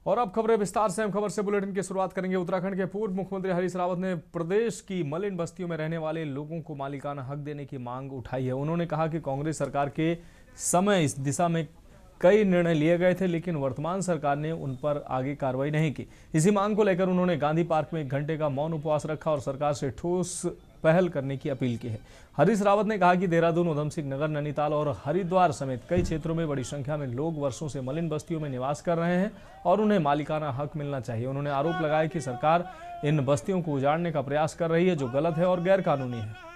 और अब खबरें विस्तार से। हम खबर से बुलेटिन की शुरुआत करेंगे। उत्तराखंड के पूर्व मुख्यमंत्री हरीश रावत ने प्रदेश की मलिन बस्तियों में रहने वाले लोगों को मालिकाना हक देने की मांग उठाई है। उन्होंने कहा कि कांग्रेस सरकार के समय इस दिशा में कई निर्णय लिए गए थे, लेकिन वर्तमान सरकार ने उन पर आगे कार्रवाई नहीं की। इसी मांग को लेकर उन्होंने गांधी पार्क में 1 घंटे का मौन उपवास रखा और सरकार से ठोस पहल करने की अपील की है। हरीश रावत ने कहा कि देहरादून, उधम सिंह नगर, नैनीताल और हरिद्वार समेत कई क्षेत्रों में बड़ी संख्या में लोग वर्षों से मलिन बस्तियों में निवास कर रहे हैं और उन्हें मालिकाना हक मिलना चाहिए। उन्होंने आरोप लगाया कि सरकार इन बस्तियों को उजाड़ने का प्रयास कर रही है, जो गलत है और गैर कानूनी है।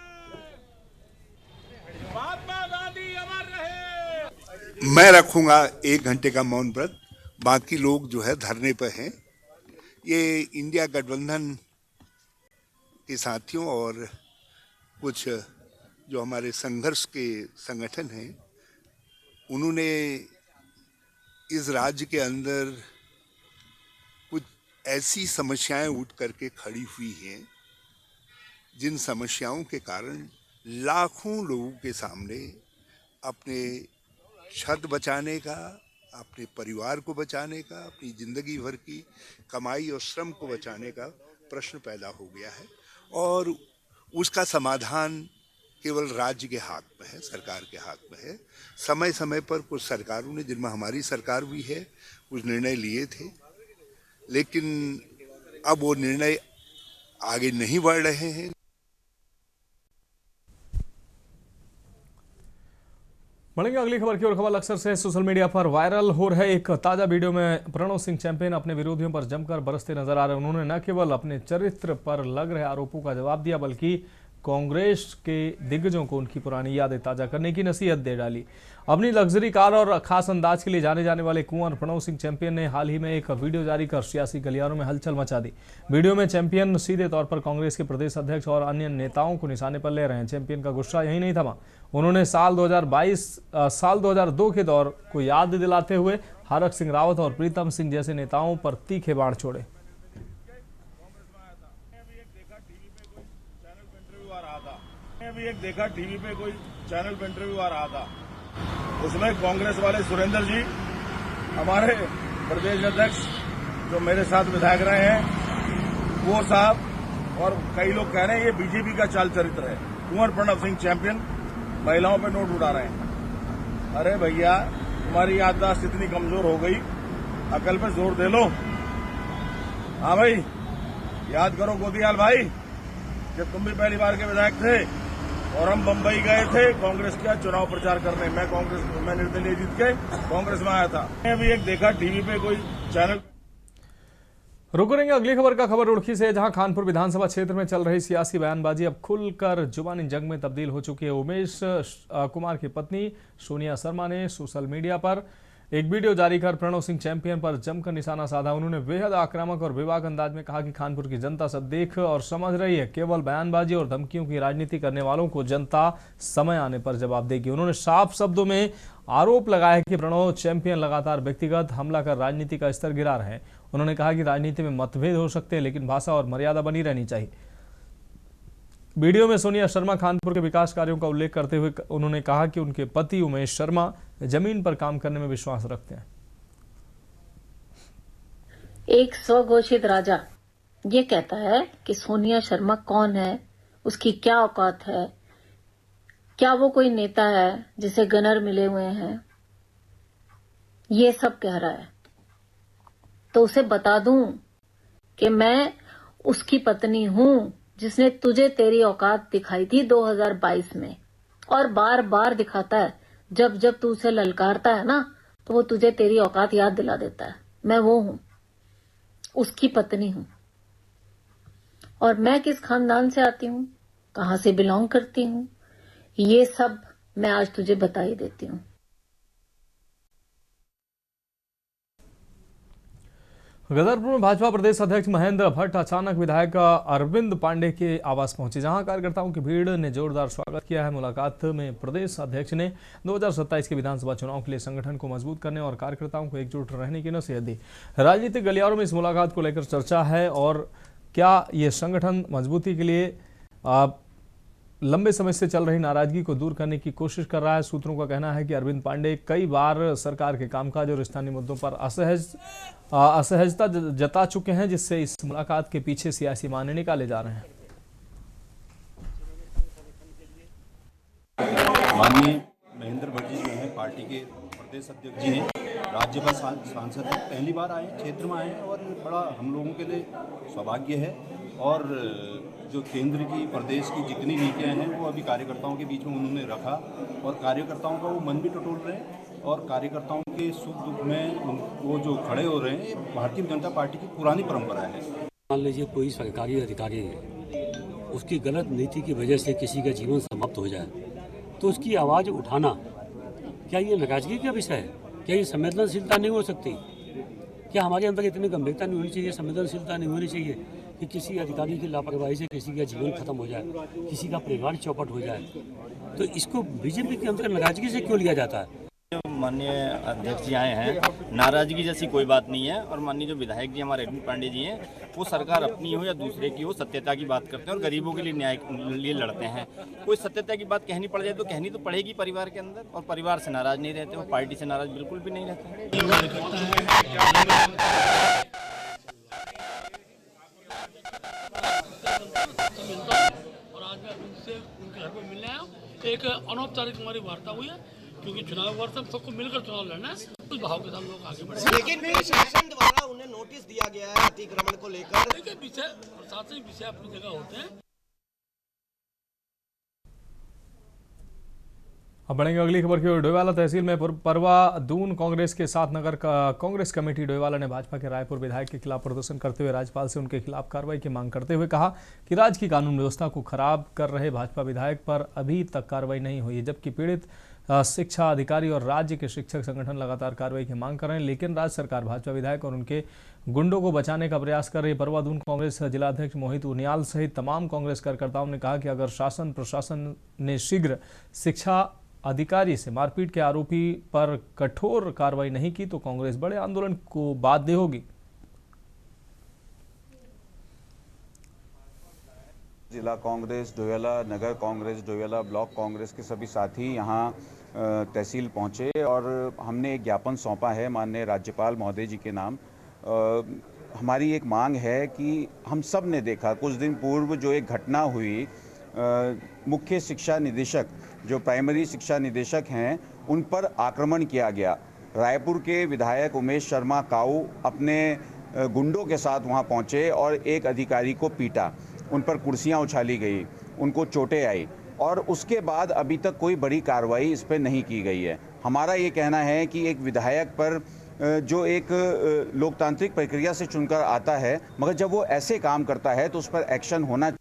मैं रखूंगा 1 घंटे का मौन व्रत, बाकी लोग जो है धरने पर हैं। ये इंडिया गठबंधन के साथियों और कुछ जो हमारे संघर्ष के संगठन हैं, उन्होंने इस राज्य के अंदर कुछ ऐसी समस्याएं उठ करके खड़ी हुई हैं, जिन समस्याओं के कारण लाखों लोगों के सामने अपने छत बचाने का, अपने परिवार को बचाने का, अपनी जिंदगी भर की कमाई और श्रम को बचाने का प्रश्न पैदा हो गया है और उसका समाधान केवल राज्य के हाथ में है, सरकार के हाथ में है। समय समय पर कुछ सरकारों ने, जिनमें हमारी सरकार भी है, कुछ निर्णय लिए थे, लेकिन अब वो निर्णय आगे नहीं बढ़ रहे हैं। बढ़ेंगे अगली खबर की ओर। खबर अक्सर से सोशल मीडिया पर वायरल हो रहे एक ताजा वीडियो में प्रणव सिंह चैंपियन अपने विरोधियों पर जमकर बरसते नजर आ रहे हैं। उन्होंने न केवल अपने चरित्र पर लग रहे आरोपों का जवाब दिया, बल्कि कांग्रेस के दिग्गजों को उनकी पुरानी यादें ताजा करने की नसीहत दे डाली। अपनी लग्जरी कार और खास अंदाज के लिए जाने जाने वाले कुंवर प्रणव सिंह चैंपियन ने हाल ही में एक वीडियो जारी कर सियासी गलियारों में हलचल मचा दी। वीडियो में चैंपियन सीधे तौर पर कांग्रेस के प्रदेश अध्यक्ष और अन्य नेताओं को निशाने पर ले रहे हैं। चैंपियन का गुस्सा यही नहीं थमा। उन्होंने साल 2002 के दौर को याद दिलाते हुए हरक सिंह रावत और प्रीतम सिंह जैसे नेताओं पर तीखे बाण छोड़े। अभी एक देखा टीवी पे कोई चैनल पे इंटरव्यू आ रहा था, उसमें कांग्रेस वाले सुरेंद्र जी, हमारे प्रदेश अध्यक्ष जो मेरे साथ विधायक रहे हैं, वो साहब और कई लोग कह रहे हैं ये बीजेपी का चाल चरित्र है। कुंवर प्रणव सिंह चैंपियन महिलाओं पे नोट उड़ा रहे हैं। अरे भैया, तुम्हारी याददाश्त इतनी कमजोर हो गई, अकल पे जोर दे लो। हाँ भाई, याद करो गोदियाल भाई, जब तुम भी पहली बार के विधायक थे और हम बंबई गए थे कांग्रेस का चुनाव प्रचार करने, मैं निर्दलीय जीत के कांग्रेस में आया था। अभी एक देखा टीवी पे कोई चैनल। रुक रहेंगे अगली खबर का। खबर रुड़की से, जहां खानपुर विधानसभा क्षेत्र में चल रही सियासी बयानबाजी अब खुलकर जुबानी जंग में तब्दील हो चुकी है। उमेश कुमार की पत्नी सोनिया शर्मा ने सोशल मीडिया पर एक वीडियो जारी कर प्रणव सिंह चैंपियन पर जमकर निशाना साधा। उन्होंने बेहद आक्रामक और बेबाक अंदाज में कहा कि खानपुर की जनता सब देख और समझ रही है, केवल बयानबाजी और धमकियों की राजनीति करने वालों को जनता समय आने पर जवाब देगी। उन्होंने साफ शब्दों में आरोप लगाया कि प्रणव चैंपियन लगातार व्यक्तिगत हमला कर राजनीति का स्तर गिरा रहे हैं। उन्होंने कहा कि राजनीति में मतभेद हो सकते हैं, लेकिन भाषा और मर्यादा बनी रहनी चाहिए। वीडियो में सोनिया शर्मा खानपुर के विकास कार्यों का उल्लेख करते हुए उन्होंने कहा कि उनके पति उमेश शर्मा जमीन पर काम करने में विश्वास रखते हैं। एक स्वघोषित राजा ये कहता है कि सोनिया शर्मा कौन है, उसकी क्या औकात है, क्या वो कोई नेता है जिसे गनर मिले हुए हैं, ये सब कह रहा है। तो उसे बता दूं कि मैं उसकी पत्नी हूं, जिसने तुझे तेरी औकात दिखाई थी 2022 में, और बार बार दिखाता है। जब जब तू उसे ललकारता है ना, तो वो तुझे तेरी औकात याद दिला देता है। मैं वो हूं, उसकी पत्नी हूं। और मैं किस खानदान से आती हूं, कहां से बिलोंग करती हूं, ये सब मैं आज तुझे बता ही देती हूं। गदरपुर में भाजपा प्रदेश अध्यक्ष महेंद्र भट्ट अचानक विधायक अरविंद पांडे के आवास पहुंचे, जहां कार्यकर्ताओं की भीड़ ने जोरदार स्वागत किया है। मुलाकात में प्रदेश अध्यक्ष ने 2027 के विधानसभा चुनाव के लिए संगठन को मजबूत करने और कार्यकर्ताओं को एकजुट रहने की नसीहत दी। राजनीतिक गलियारों में इस मुलाकात को लेकर चर्चा है और क्या ये संगठन मजबूती के लिए लंबे समय से चल रही नाराजगी को दूर करने की कोशिश कर रहा है। सूत्रों का कहना है कि अरविंद पांडे कई बार सरकार के कामकाज और स्थानीय मुद्दों पर असहजता जता चुके हैं, जिससे इस मुलाकात के पीछे सियासी मायने निकाले जा रहे हैं। माननीय महेंद्र भट्ट जी जो हैं पार्टी के प्रदेश अध्यक्ष जी हैं, राज्यसभा सांसद हैं, पहली बार आए हैं, क्षेत्र में आए हैं और बड़ा हम लोगों के लिए सौभाग्य है। और जो केंद्र की प्रदेश की जितनी नीतियां हैं वो अभी कार्यकर्ताओं के बीच में उन्होंने रखा और कार्यकर्ताओं का वो मन भी टटोल रहे हैं और कार्यकर्ताओं के सुख दुख में वो जो खड़े हो रहे हैं, ये भारतीय जनता पार्टी की पुरानी परंपरा है। मान लीजिए कोई सरकारी अधिकारी है, उसकी गलत नीति की वजह से किसी का जीवन समाप्त हो जाए तो उसकी आवाज़ उठाना, क्या ये नाराजगी का विषय है? क्या ये संवेदनशीलता नहीं हो सकती? क्या हमारे अंदर इतनी गंभीरता नहीं होनी चाहिए, संवेदनशीलता नहीं होनी चाहिए कि किसी अधिकारी की लापरवाही से किसी का जीवन खत्म हो जाए, किसी का परिवार चौपट हो जाए? तो इसको बीजेपी के अंदर नाराजगी से क्यों लिया जाता है? माननीय अध्यक्ष जी आए हैं, नाराजगी जैसी कोई बात नहीं है। और माननीय जो विधायक जी हमारे अरविंद पांडे जी हैं, वो सरकार अपनी हो या दूसरे की हो, सत्यता की बात करते हैं और गरीबों के लिए न्याय लिए लड़ते हैं। कोई सत्यता की बात कहनी पड़ जाए तो कहनी तो पड़ेगी परिवार के अंदर, और परिवार से नाराज नहीं रहते, वो पार्टी से नाराज बिल्कुल भी नहीं रहते। और आज मैं उनसे उनके घर पर मिलने आया हूँ। एक अनौपचारिक हमारी वार्ता हुई है, क्योंकि चुनाव वार्ता सबको मिलकर चुनाव लड़ना है, उस भाव के साथ लोग आगे बढ़े। लेकिन प्रशासन द्वारा उन्हें नोटिस दिया गया है अतिक्रमण को लेकर। देखिए, विषय प्रशासनिक विषय अपनी जगह होते हैं। अब बढ़ेंगे अगली खबर की ओर। डोईवाला तहसील में परवा दून कांग्रेस के साथ नगर कांग्रेस कमेटी डोईवाला ने भाजपा के रायपुर विधायक के खिलाफ प्रदर्शन करते हुए राज्यपाल से उनके खिलाफ कार्रवाई की मांग करते हुए कहा कि राज्य की कानून व्यवस्था को खराब कर रहे भाजपा विधायक पर अभी तक कार्रवाई नहीं हुई है, जबकि पीड़ित शिक्षा अधिकारी और राज्य के शिक्षक संगठन लगातार कार्रवाई की मांग कर रहे हैं। लेकिन राज्य सरकार भाजपा विधायक और उनके गुंडों को बचाने का प्रयास कर रही। परवा दून कांग्रेस जिलाध्यक्ष मोहित उनियाल सहित तमाम कांग्रेस कार्यकर्ताओं ने कहा कि अगर शासन प्रशासन ने शीघ्र शिक्षा अधिकारी से मारपीट के आरोपी पर कठोर कार्रवाई नहीं की तो कांग्रेस बड़े आंदोलन को बाध्य होगी। जिला कांग्रेस डोईवाला, नगर कांग्रेस डोईवाला, ब्लॉक कांग्रेस के सभी साथी यहाँ तहसील पहुँचे और हमने एक ज्ञापन सौंपा है माननीय राज्यपाल महोदय जी के नाम। हमारी एक मांग है कि हम सब ने देखा कुछ दिन पूर्व जो एक घटना हुई, मुख्य शिक्षा निदेशक जो प्राइमरी शिक्षा निदेशक हैं उन पर आक्रमण किया गया। रायपुर के विधायक उमेश शर्मा काऊ अपने गुंडों के साथ वहां पहुंचे और एक अधिकारी को पीटा, उन पर कुर्सियां उछाली गई, उनको चोटें आई और उसके बाद अभी तक कोई बड़ी कार्रवाई इस पर नहीं की गई है। हमारा ये कहना है कि एक विधायक पर जो एक लोकतांत्रिक प्रक्रिया से चुनकर आता है, मगर जब वो ऐसे काम करता है तो उस पर एक्शन होना।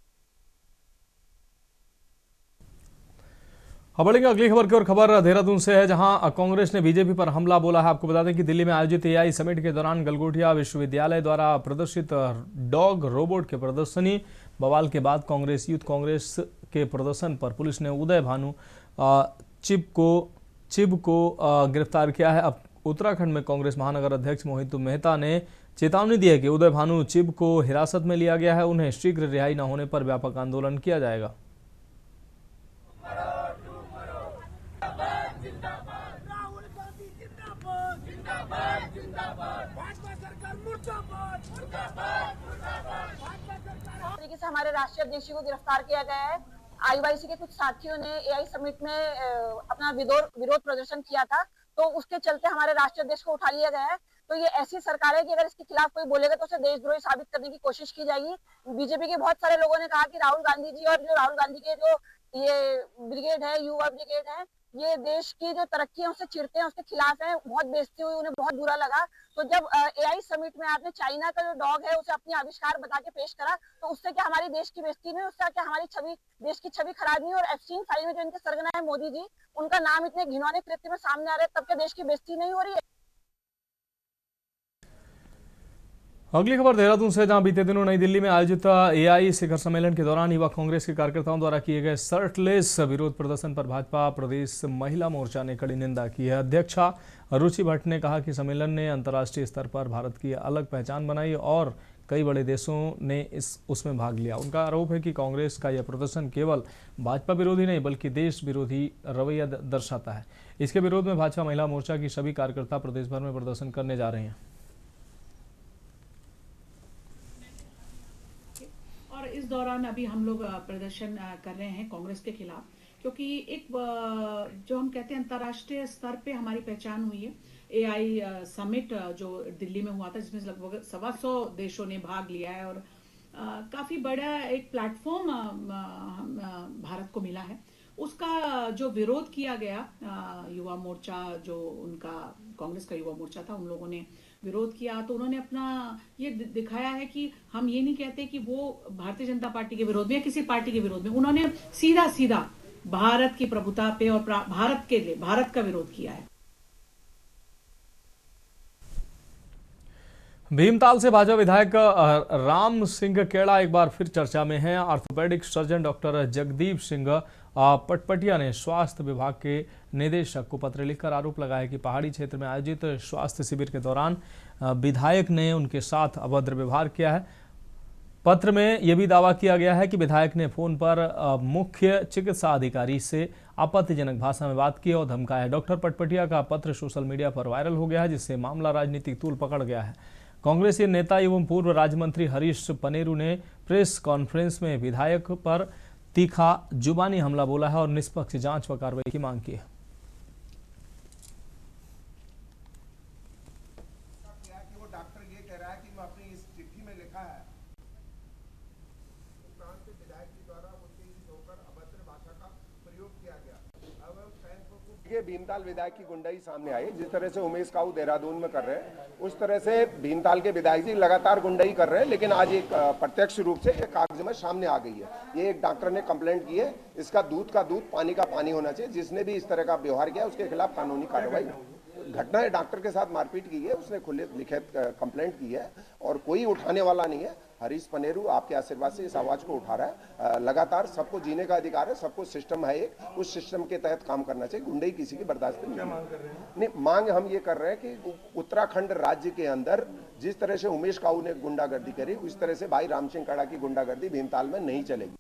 अब बढ़ेंगे अगली खबर की ओर। खबर देहरादून से है, जहां कांग्रेस ने बीजेपी पर हमला बोला है। आपको बता दें कि दिल्ली में आयोजित एआई समिट के दौरान गलगोटिया विश्वविद्यालय द्वारा प्रदर्शित डॉग रोबोट के प्रदर्शनी बवाल के बाद कांग्रेस यूथ कांग्रेस के प्रदर्शन पर पुलिस ने उदय भानु चिब को गिरफ्तार किया है। अब उत्तराखंड में कांग्रेस महानगर अध्यक्ष मोहित मेहता ने चेतावनी दी है कि उदय भानु चिब को हिरासत में लिया गया है, उन्हें शीघ्र रिहाई न होने पर व्यापक आंदोलन किया जाएगा। तरीके से हमारे राष्ट्रीय अध्यक्ष को गिरफ्तार किया गया है। आईवाईसी के कुछ साथियों ने एआई समिट में अपना विरोध प्रदर्शन किया था, तो उसके चलते हमारे राष्ट्रीय अध्यक्ष को उठा लिया गया है। तो ये ऐसी सरकार है कि अगर इसके खिलाफ कोई बोलेगा तो उसे देशद्रोही साबित करने की कोशिश की जाएगी। बीजेपी के बहुत सारे लोगों ने कहा कि राहुल गांधी जी और जो राहुल गांधी के जो ये ब्रिगेड है, युवा ब्रिगेड है, ये देश की जो तरक्की है उससे चिढ़ते हैं, उसके खिलाफ है। बहुत बेइज्जती हुई, उन्हें बहुत बुरा लगा। तो जब एआई समिट में आपने चाइना का जो डॉग है उसे अपनी आविष्कार बता के पेश करा, तो उससे क्या हमारी देश की बेइज्जती नहीं, उससे क्या हमारी छवि, देश की छवि खराब नहीं? और एप्स्टीन फाइल में जो इनके सरगना है मोदी जी, उनका नाम इतने घिनौने कृत्य में सामने आ रहे हैं, तब क्या देश की बेइज्जती नहीं हो रही है? अगली खबर देहरादून से, जहां बीते दिनों नई दिल्ली में आयोजित एआई शिखर सम्मेलन के दौरान युवा कांग्रेस के कार्यकर्ताओं द्वारा किए गए शर्टलेस विरोध प्रदर्शन पर भाजपा प्रदेश महिला मोर्चा ने कड़ी निंदा की है। अध्यक्षा रुचि भट्ट ने कहा कि सम्मेलन ने अंतर्राष्ट्रीय स्तर पर भारत की अलग पहचान बनाई और कई बड़े देशों ने उसमें भाग लिया। उनका आरोप है कि कांग्रेस का यह प्रदर्शन केवल भाजपा विरोधी नहीं बल्कि देश विरोधी रवैया दर्शाता है। इसके विरोध में भाजपा महिला मोर्चा की सभी कार्यकर्ता प्रदेश भर में प्रदर्शन करने जा रहे हैं। और इस दौरान अभी हम लोग प्रदर्शन कर रहे हैं कांग्रेस के खिलाफ, क्योंकि एक जो हम कहते हैं अंतर्राष्ट्रीय स्तर पे हमारी पहचान हुई है। एआई समिट जो दिल्ली में हुआ था, जिसमें लगभग 125 देशों ने भाग लिया है और काफी बड़ा एक प्लेटफॉर्म भारत को मिला है। उसका जो विरोध किया गया, युवा मोर्चा जो उनका कांग्रेस का युवा मोर्चा था, उन लोगों ने विरोध किया। तो उन्होंने अपना ये दिखाया है कि हम ये नहीं कहते कि वो भारतीय जनता पार्टी के विरोध में या किसी पार्टी के विरोध में, उन्होंने सीधा सीधा भारत की प्रभुता पे और भारत के लिए भारत का विरोध किया है। भीमताल से भाजपा विधायक राम सिंह केड़ा एक बार फिर चर्चा में हैं। Orthopaedic surgeon doctor Jagdeep Singh Patpatia ने स्वास्थ्य विभाग के निदेशक को पत्र लिखकर आरोप लगाया कि पहाड़ी क्षेत्र में आयोजित स्वास्थ्य शिविर के दौरान विधायक ने उनके साथ अभद्र व्यवहार किया है। पत्र में यह भी दावा किया गया है कि विधायक ने फोन पर मुख्य चिकित्सा अधिकारी से आपत्तिजनक भाषा में बात की और धमकाया। डॉक्टर पटपटिया का पत्र सोशल मीडिया पर वायरल हो गया है, जिससे मामला राजनीतिक तूल पकड़ गया है। कांग्रेसी नेता एवं पूर्व राज्य मंत्री हरीश पनेरू ने प्रेस कॉन्फ्रेंस में विधायक पर तीखा जुबानी हमला बोला है और निष्पक्ष जांच व कार्रवाई की मांग की है। वो डॉक्टर ये कह रहा है कि मैं अपनी इस चिट्ठी में लिखा है विधायक के द्वारा उनके होकर अभद्र भाषा का प्रयोग किया गया। ये भीमताल विधायक की गुंडाई सामने आई। जिस तरह से उमेश काऊ देहरादून में कर रहे हैं, उस तरह से भीमताल के विधायक जी लगातार गुंडाई कर रहे हैं। लेकिन आज एक प्रत्यक्ष रूप से एक कागज में सामने आ गई है। ये एक डॉक्टर ने कंप्लेंट की है, इसका दूध का दूध पानी का पानी होना चाहिए। जिसने भी इस तरह का व्यवहार किया उसके खिलाफ कानूनी कार्रवाई। घटना है, डॉक्टर के साथ मारपीट की है, उसने खुले लिखित कंप्लेंट की है और कोई उठाने वाला नहीं है। हरीश पनेरू आपके आशीर्वाद से इस आवाज को उठा रहा है। लगातार सबको जीने का अधिकार है, सबको सिस्टम है एक, उस सिस्टम के तहत काम करना चाहिए। गुंडई किसी की बर्दाश्त नहीं। मांग हम ये कर रहे हैं कि उत्तराखंड राज्य के अंदर जिस तरह से उमेश काऊ ने गुंडागर्दी करी, उस तरह से भाई राम सिंह केड़ा की गुंडागर्दी भीमताल में नहीं चलेगी।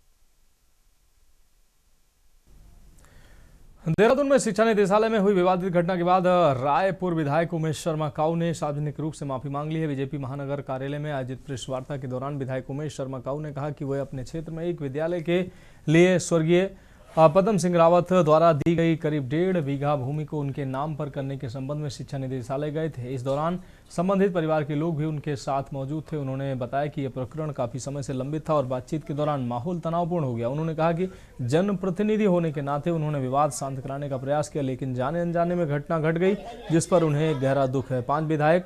देहरादून में शिक्षा निदेशालय में हुई विवादित घटना के बाद रायपुर विधायक उमेश शर्मा काऊ ने सार्वजनिक रूप से माफी मांग ली है। बीजेपी महानगर कार्यालय में आयोजित प्रेस वार्ता के दौरान विधायक उमेश शर्मा काऊ ने कहा कि वह अपने क्षेत्र में एक विद्यालय के लिए स्वर्गीय पद्म सिंह रावत द्वारा दी गई करीब 1.5 बीघा भूमि को उनके नाम पर करने के संबंध में शिक्षा निदेशालय गए थे। इस दौरान संबंधित परिवार के लोग भी उनके साथ मौजूद थे। उन्होंने बताया कि यह प्रकरण काफी समय से लंबित था और बातचीत के दौरान माहौल तनावपूर्ण हो गया। उन्होंने कहा कि जनप्रतिनिधि होने के नाते उन्होंने विवाद शांत कराने का प्रयास किया, लेकिन जाने अनजाने में घटना घट गई, जिस पर उन्हें गहरा दुख है। 5 विधायक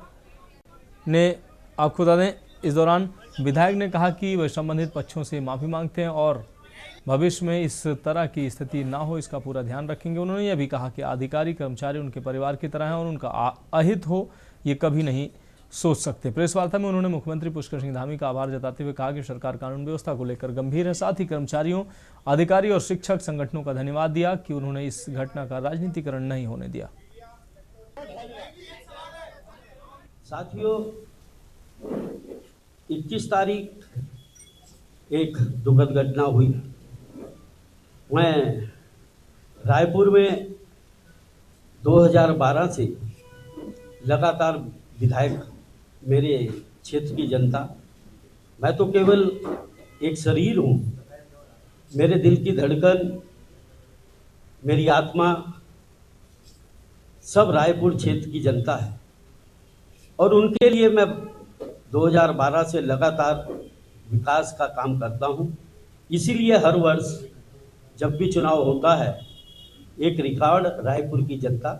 ने आपको बता दें, इस दौरान विधायक ने कहा कि वह संबंधित पक्षों से माफी मांगते हैं और भविष्य में इस तरह की स्थिति ना हो इसका पूरा ध्यान रखेंगे। उन्होंने यह भी कहा कि अधिकारी कर्मचारी उनके परिवार की तरह हैं और उनका अहित हो ये कभी नहीं सोच सकते। प्रेस वार्ता में उन्होंने मुख्यमंत्री पुष्कर सिंह धामी का आभार जताते हुए कहा कि सरकार कानून व्यवस्था को लेकर गंभीर है। साथ ही कर्मचारियों, अधिकारी और शिक्षक संगठनों का धन्यवाद दिया कि उन्होंने इस घटना का राजनीतिकरण नहीं होने दिया। साथियों, 21 तारीख एक दुखद घटना हुई। मैं रायपुर में 2012 से लगातार विधायक, मेरे क्षेत्र की जनता, मैं तो केवल एक शरीर हूँ। मेरे दिल की धड़कन, मेरी आत्मा सब रायपुर क्षेत्र की जनता है और उनके लिए मैं 2012 से लगातार विकास का काम करता हूँ। इसीलिए हर वर्ष जब भी चुनाव होता है एक रिकॉर्ड रायपुर की जनता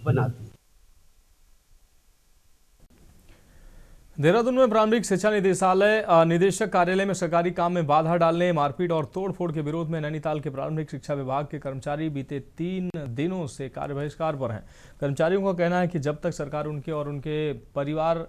बनाती है। देहरादून में प्रारंभिक शिक्षा निदेशालय निदेशक कार्यालय में सरकारी काम में बाधा डालने, मारपीट और तोड़फोड़ के विरोध में नैनीताल के प्रारंभिक शिक्षा विभाग के कर्मचारी बीते 3 दिनों से कार्य बहिष्कार पर हैं। कर्मचारियों का कहना है कि जब तक सरकार उनके और उनके परिवार,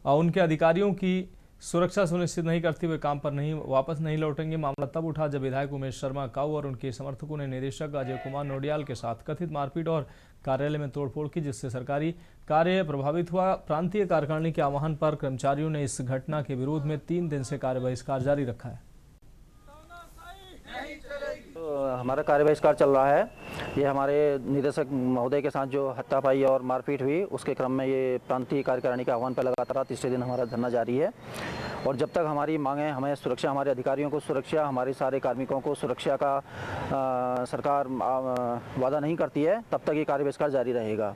उनके अधिकारियों की सुरक्षा सुनिश्चित नहीं करते हुए काम पर वापस नहीं लौटेंगे। मामला तब उठा जब विधायक उमेश शर्मा काऊ और उनके समर्थकों ने निदेशक अजय कुमार नोडियाल के साथ कथित मारपीट और कार्यालय में तोड़फोड़ की, जिससे सरकारी कार्य प्रभावित हुआ। प्रांतीय कार्यकारिणी के आह्वान पर कर्मचारियों ने इस घटना के विरोध में 3 दिन से कार्य बहिष्कार जारी रखा है। हमारा कार्य बहिष्कार चल रहा है। ये हमारे निदेशक महोदय के साथ जो हाथापाई और मारपीट हुई, उसके क्रम में ये प्रांतीय कार्यकारिणी के आह्वान पर लगातार तीसरे दिन हमारा धरना जारी है। और जब तक हमारी मांगें, हमें सुरक्षा, हमारे अधिकारियों को सुरक्षा, हमारे सारे कार्मिकों को सुरक्षा का सरकार वादा नहीं करती है, तब तक ये कार्य बहिष्कार जारी रहेगा।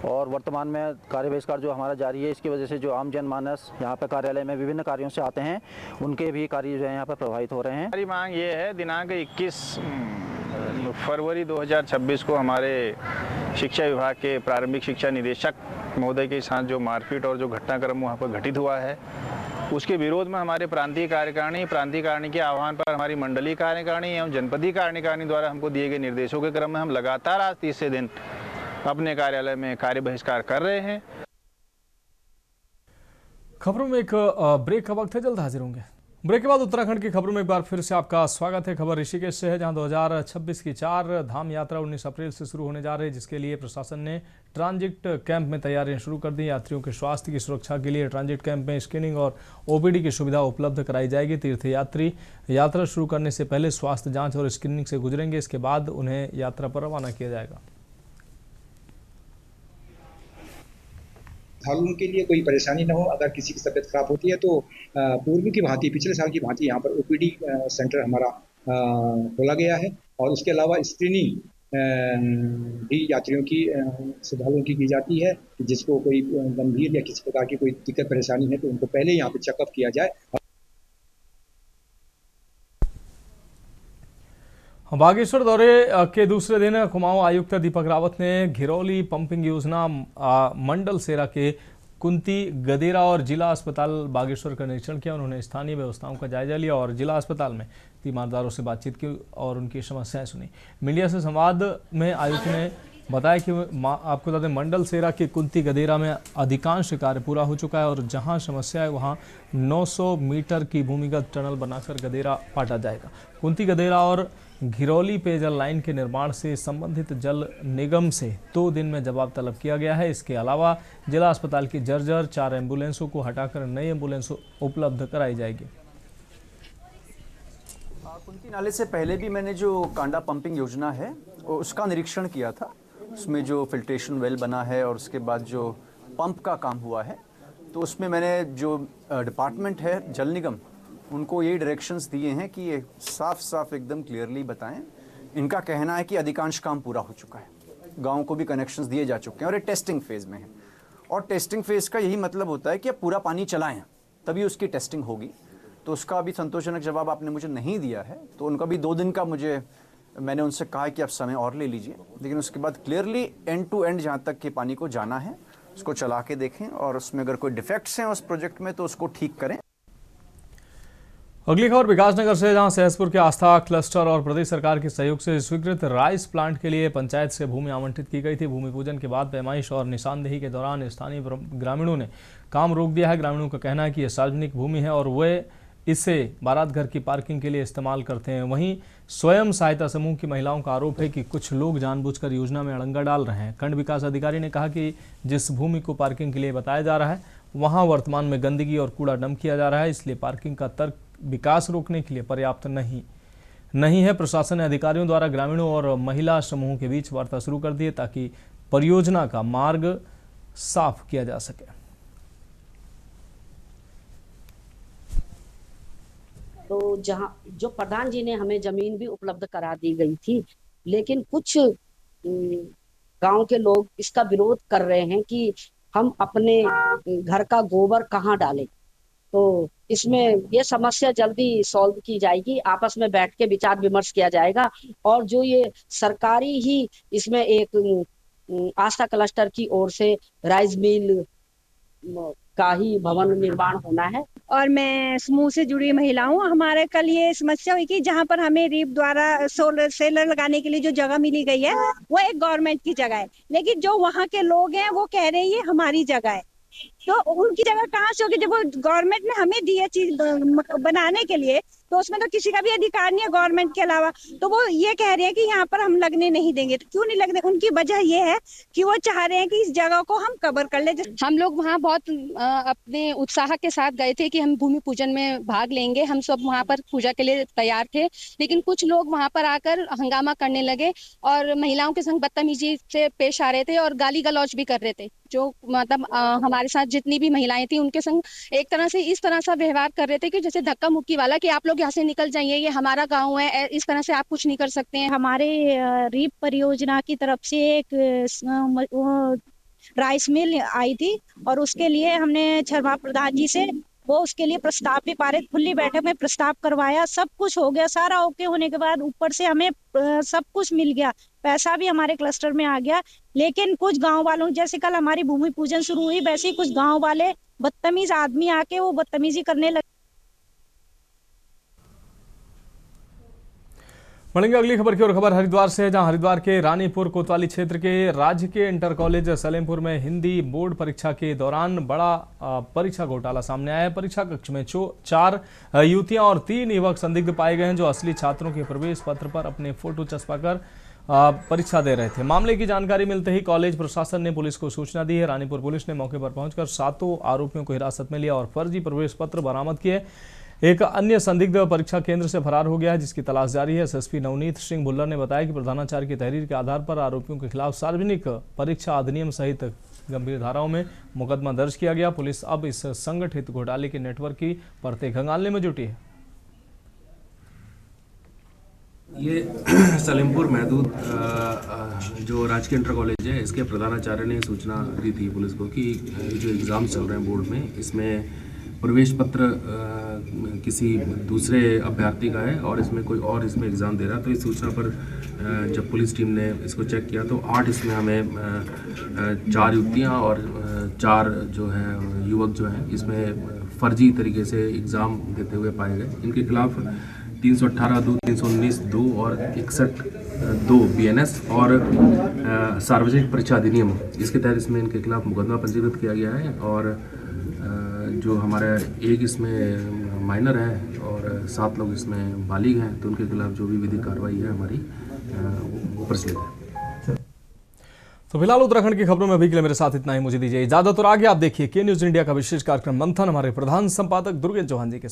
और वर्तमान में कार्य बहिष्कार जो हमारा जारी है, इसकी वजह से जो आम जनमानस यहाँ पर कार्यालय में विभिन्न कार्यों से आते हैं, उनके भी कार्य जो है यहाँ पर प्रभावित हो रहे हैं। हमारी मांग ये है, दिनांक 21 फरवरी 2026 को हमारे शिक्षा विभाग के प्रारंभिक शिक्षा निदेशक महोदय के साथ जो मारपीट और जो घटनाक्रम वहाँ पर घटित हुआ है, उसके विरोध में हमारे प्रांतीय कार्यकारिणी के आह्वान पर हमारी मंडलीय कार्यकारिणी एवं जनपदीय कार्यकारिणी द्वारा हमको दिए गए निर्देशों के क्रम में हम लगातार आज तीसरे दिन अपने कार्यालय में कार्य बहिष्कार कर रहे हैं। खबरों में एक ब्रेक का वक्त है, जल्द हाजिर होंगे। ब्रेक के बाद उत्तराखंड की खबरों में एक बार फिर से आपका स्वागत है। खबर ऋषिकेश से है, जहां 2026 की 4 धाम यात्रा 19 अप्रैल से शुरू होने जा रही है, जिसके लिए प्रशासन ने ट्रांजिट कैंप में तैयारियां शुरू कर दी। यात्रियों के स्वास्थ्य की सुरक्षा के लिए ट्रांजिट कैंप में स्क्रीनिंग और ओपीडी की सुविधा उपलब्ध कराई जाएगी। तीर्थयात्री यात्रा शुरू करने से पहले स्वास्थ्य जाँच और स्क्रीनिंग से गुजरेंगे, इसके बाद उन्हें यात्रा पर रवाना किया जाएगा। श्रद्धालुओं के लिए कोई परेशानी न हो, अगर किसी की तबीयत खराब होती है तो पूर्व की भांति, पिछले साल की भांति यहाँ पर ओपीडी सेंटर हमारा खोला गया है। और उसके अलावा स्क्रीनिंग भी यात्रियों की, श्रद्धालुओं की जाती है कि जिसको कोई गंभीर या किसी प्रकार की कोई दिक्कत परेशानी है तो उनको पहले यहाँ पे चेकअप किया जाए। बागेश्वर दौरे के दूसरे दिन कुमाऊं आयुक्त दीपक रावत ने घिरौली पंपिंग योजना, मंडल सेरा के कुंती गदेरा और जिला अस्पताल बागेश्वर का निरीक्षण किया। उन्होंने स्थानीय व्यवस्थाओं का जायजा लिया और जिला अस्पताल में तीमारदारों से बातचीत की और उनकी समस्याएं सुनी। मीडिया से संवाद में आयुक्त ने बताया कि आपको बता दें, मंडल सेरा के कुंती गदेरा में अधिकांश कार्य पूरा हो चुका है और जहां समस्या है वहां 900 मीटर की भूमिगत टनल बनाकर गदेरा पाटा जाएगा। कुंती गदेरा और घिरौली पेयजल लाइन के निर्माण से संबंधित जल निगम से 2 दिन में जवाब तलब किया गया है। इसके अलावा जिला अस्पताल की जर्जर 4 एम्बुलेंसों को हटाकर नई एम्बुलेंस उपलब्ध कराई जाएगी। कुंती नाले से पहले भी मैंने जो कांडा पंपिंग योजना है उसका निरीक्षण किया था। उसमें जो फिल्ट्रेशन वेल बना है और उसके बाद जो पंप का काम हुआ है, तो उसमें मैंने जो डिपार्टमेंट है जल निगम, उनको ये डायरेक्शंस दिए हैं कि ये साफ साफ एकदम क्लियरली बताएं। इनका कहना है कि अधिकांश काम पूरा हो चुका है, गाँव को भी कनेक्शंस दिए जा चुके हैं और ये टेस्टिंग फेज़ में है। और टेस्टिंग फेज़ का यही मतलब होता है कि अब पूरा पानी चलाएं तभी उसकी टेस्टिंग होगी। तो उसका अभी संतोषजनक जवाब आपने मुझे नहीं दिया है, तो उनका भी 2 दिन का मैंने उनसे कहा है कि आप समय और ले लीजिए, लेकिन उसके बाद क्लियरली एंड टू एंड जहाँ तक के पानी को जाना है उसको चला के देखें और उसमें अगर कोई डिफेक्ट्स हैं उस प्रोजेक्ट में तो उसको ठीक करें। अगली खबर विकासनगर से, जहां सहसपुर के आस्था क्लस्टर और प्रदेश सरकार के सहयोग से स्वीकृत राइस प्लांट के लिए पंचायत से भूमि आवंटित की गई थी। भूमि पूजन के बाद पैमाइश और निशानदेही के दौरान स्थानीय ग्रामीणों ने काम रोक दिया है। ग्रामीणों का कहना है कि यह सार्वजनिक भूमि है और वे इसे बारात घर की पार्किंग के लिए इस्तेमाल करते हैं। वहीं स्वयं सहायता समूह की महिलाओं का आरोप है कि कुछ लोग जानबूझकर योजना में अड़ंगा डाल रहे हैं। खंड विकास अधिकारी ने कहा कि जिस भूमि को पार्किंग के लिए बताया जा रहा है वहां वर्तमान में गंदगी और कूड़ा डंप किया जा रहा है, इसलिए पार्किंग का तर्क विकास रोकने के लिए पर्याप्त नहीं है। प्रशासन ने अधिकारियों द्वारा ग्रामीणों और महिला समूहों के बीच वार्ता शुरू कर दी है ताकि परियोजना का मार्ग साफ किया जा सके। तो जहां जो प्रधान जी ने हमें जमीन भी उपलब्ध करा दी गई थी, लेकिन कुछ गांव के लोग इसका विरोध कर रहे हैं कि हम अपने घर का गोबर कहाँ डालें। तो इसमें ये समस्या जल्दी सॉल्व की जाएगी, आपस में बैठ के विचार विमर्श किया जाएगा। और जो ये सरकारी ही इसमें एक आस्था क्लस्टर की ओर से राइस मिल का ही भवन निर्माण होना है। और मैं समूह से जुड़ी महिला हूँ। हमारे कल ये समस्या हुई कि जहाँ पर हमें रीप द्वारा सोलर सेलर लगाने के लिए जो जगह मिली गई है वो एक गवर्नमेंट की जगह है, लेकिन जो वहाँ के लोग हैं वो कह रहे हैं ये हमारी जगह है। तो उनकी जगह कहाँ से होगी जब वो गवर्नमेंट ने हमें दी है चीज बनाने के लिए, तो उसमें तो किसी का भी अधिकार नहीं है गवर्नमेंट के अलावा। तो वो ये कह रहे हैं कि यहाँ पर हम लगने नहीं देंगे। तो क्यों नहीं लगने? उनकी वजह ये है कि वो चाह रहे हैं कि इस जगह को हम कवर कर ले। हम लोग वहाँ बहुत अपने उत्साह के साथ गए थे कि हम भूमि पूजन में भाग लेंगे। हम सब वहाँ पर पूजा के लिए तैयार थे, लेकिन कुछ लोग वहाँ पर आकर हंगामा करने लगे और महिलाओं के संग बदतमीजी से पेश आ रहे थे और गाली गलौज भी कर रहे थे। जो मतलब हमारे साथ जितनी भी महिलाएं थी उनके संग एक तरह से इस तरह सा व्यवहार कर रहे थे कि जैसे धक्का मुक्की वाला, कि आप लोग यहाँ से निकल जाइए, ये हमारा गांव है, इस तरह से आप कुछ नहीं कर सकते हैं। हमारे रीप परियोजना की तरफ से एक राइस मिल आई थी और उसके लिए हमने शर्मा प्रधान जी से वो उसके लिए प्रस्ताव भी पारित, खुली बैठक में प्रस्ताव करवाया, सब कुछ हो गया। सारा ओके होने के बाद ऊपर से हमें सब कुछ मिल गया, पैसा भी हमारे क्लस्टर में आ गया। लेकिन कुछ गांव वालों, जैसे कल हमारी भूमि पूजन शुरू हुई, वैसे ही कुछ गांव वाले बदतमीज आदमी आके वो बदतमीजी करने लगे। बढ़ेंगे अगली खबर की ओर। खबर हरिद्वार से है, जहां हरिद्वार के रानीपुर कोतवाली क्षेत्र के राजकीय इंटर कॉलेज सलेमपुर में हिंदी बोर्ड परीक्षा के दौरान बड़ा परीक्षा घोटाला सामने आया है। परीक्षा कक्ष में 4 युवतियां और 3 युवक संदिग्ध पाए गए हैं, जो असली छात्रों के प्रवेश पत्र पर अपने फोटो चस्पाकर परीक्षा दे रहे थे। मामले की जानकारी मिलते ही कॉलेज प्रशासन ने पुलिस को सूचना दी है। रानीपुर पुलिस ने मौके पर पहुंचकर 7 आरोपियों को हिरासत में लिया और फर्जी प्रवेश पत्र बरामद किए। एक अन्य संदिग्ध परीक्षा केंद्र से फरार हो गया है, जिसकी तलाश जारी है। एसएसपी नवनीत सिंह भुल्लर ने बताया कि प्रधानाचार्य की तहरीर के आधार पर आरोपियों के खिलाफ सार्वजनिक परीक्षा अधिनियम सहित गंभीर धाराओं में मुकदमा दर्ज किया गया। पुलिस अब इस संगठित घोटाले के नेटवर्क की परतें खंगालने में जुटी है। ये सलेमपुर महदूद जो राजकीय इंटर कॉलेज है, इसके प्रधानाचार्य ने सूचना दी थी पुलिस को कि जो एग्ज़ाम चल रहे हैं बोर्ड में, इसमें प्रवेश पत्र किसी दूसरे अभ्यर्थी का है और इसमें कोई और इसमें एग्ज़ाम दे रहा। तो इस सूचना पर जब पुलिस टीम ने इसको चेक किया तो 8 इसमें हमें 4 युवतियाँ और 4 जो है युवक जो हैं इसमें फर्जी तरीके से एग्ज़ाम देते हुए पाए गए। इनके खिलाफ 318(2), 319(2) और 61(2) BNS और सार्वजनिक परीक्षा अधिनियम, इसके तहत इसमें इनके खिलाफ मुकदमा पंजीकृत किया गया है। और जो हमारा एक इसमें माइनर है और 7 लोग इसमें बालिग हैं, तो उनके खिलाफ जो भी विधिक कार्रवाई है हमारी वो प्रचलित है। तो फिलहाल उत्तराखंड की खबरों में अभी के लिए मेरे साथ इतना ही। मुझे दीजिए इजाजत और आगे आप देखिए के न्यूज़ इंडिया का विशेष कार्यक्रम मंथन हमारे प्रधान संपादक दुर्गेश चौहान जी के साथ।